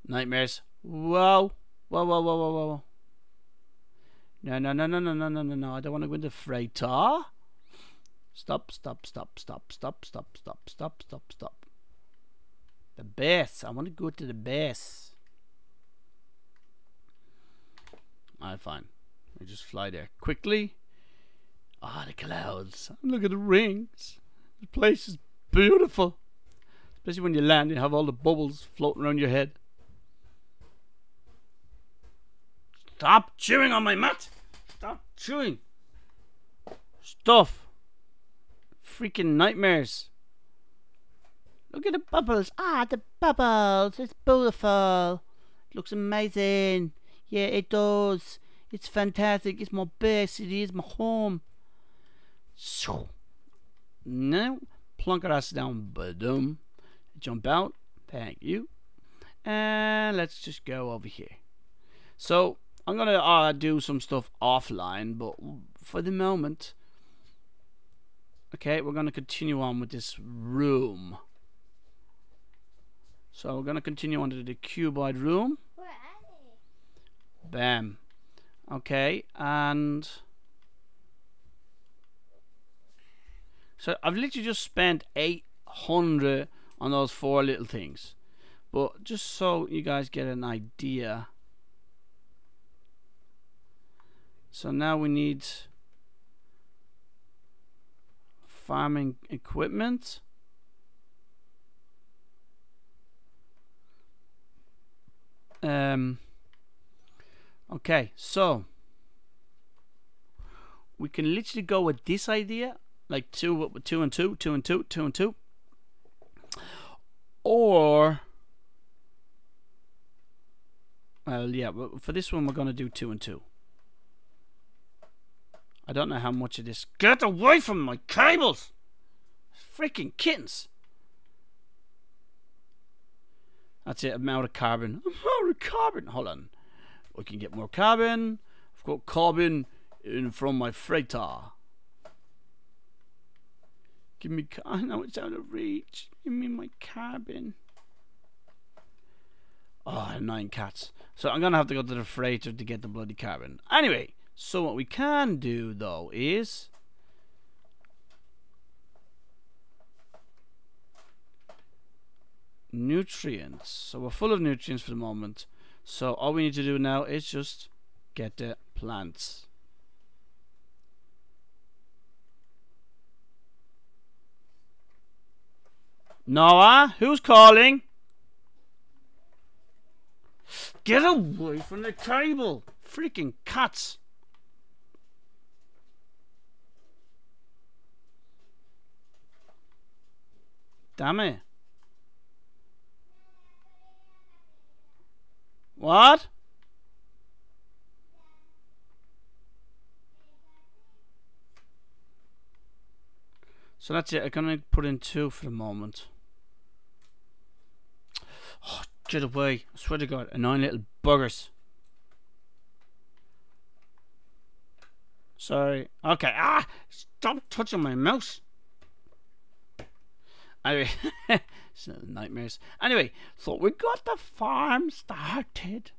Nightmares. Whoa. Whoa. No. I don't want to go into freighter. Stop. The base. I want to go to the base. Alright, fine. We just fly there quickly. Ah, the clouds. Look at the rings. The place is beautiful. Especially when you land, you have all the bubbles floating around your head. Stop chewing on my mat. Stop chewing. Stuff. Freaking nightmares. Look at the bubbles. Ah, the bubbles. It's beautiful. It looks amazing. Yeah, it does. It's fantastic. It's my base. It is my home. So, now, plunk our ass down. Ba-dum. Jump out. Thank you. And let's just go over here. So, I'm gonna do some stuff offline, but for the moment, okay, we're gonna continue on with this room. So we're gonna continue on to the cuboid room. Where are they? Bam. Okay, and so I've literally just spent 800 on those 4 little things, but just so you guys get an idea. So now we need farming equipment. Okay, so we can literally go with this idea, like 2 and 2, 2 and 2, 2 and 2. Or, well, yeah, for this one we're going to do 2 and 2. I don't know how much of this. Get away from my cables! Freaking kittens! That's it, I'm out of carbon. I'm out of carbon! Hold on. I can get more carbon. I've got carbon in from my freighter. Give me. I know it's out of reach. Give me my carbon. Oh, I have 9 cats. So I'm gonna have to go to the freighter to get the bloody carbon. Anyway, so what we can do though is nutrients. So we're full of nutrients for the moment. So all we need to do now is just get the plants. Noah, who's calling? Get away from the cable! Freaking cats! Damn it. What? So that's it. I'm gonna put in 2 for the moment. Oh, get away. I swear to God, annoying little buggers. Sorry. Okay. Ah! Stop touching my mouse. Anyway, it's nightmares. Anyway, so we got the farm started.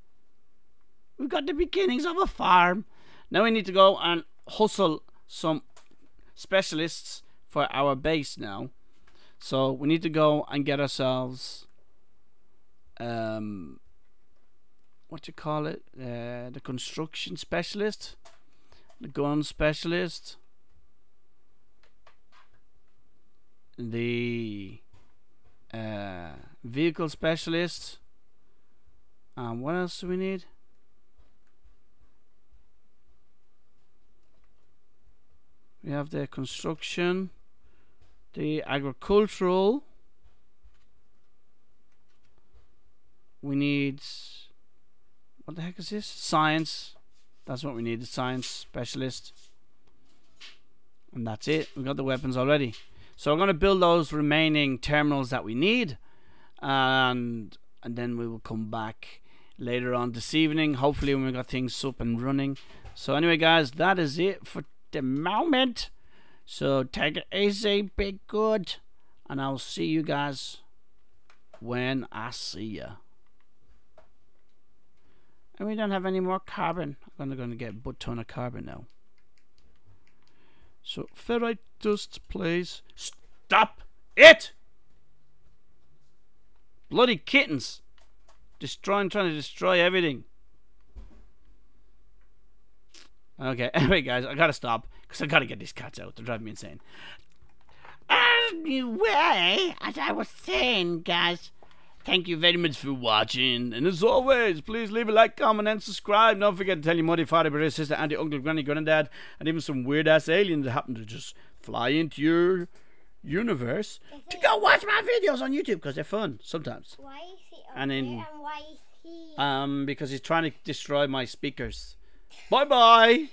We got the beginnings of a farm. Now we need to go and hustle some specialists for our base now. So we need to go and get ourselves what you call it, the construction specialist, the gun specialist, the vehicle specialist, and what else do we need? We have the construction, the agricultural. We need, what the heck is this? Science. That's what we need, the science specialist. And that's it. We got the weapons already. So we're going to build those remaining terminals that we need. And then we will come back later on this evening. Hopefully when we got things up and running. So anyway guys, that is it for the moment. So take it easy, be good. And I'll see you guys when I see ya. And we don't have any more carbon. I'm going to get a butt ton of carbon now. So ferrite dust, please. Stop it! Bloody kittens! Trying to destroy everything. Okay, anyway guys, I gotta stop because I gotta get these cats out. They're driving me insane. Anyway, as I was saying, guys, thank you very much for watching, and as always, please leave a like, comment, and subscribe. Don't forget to tell your mother, father, brother, sister, auntie, uncle, granny, granddad, and even some weird-ass aliens that happen to just fly into your universe to go watch my videos on YouTube, because they're fun, sometimes. Why is he up And there, then, and why is he... because he's trying to destroy my speakers. Bye-bye!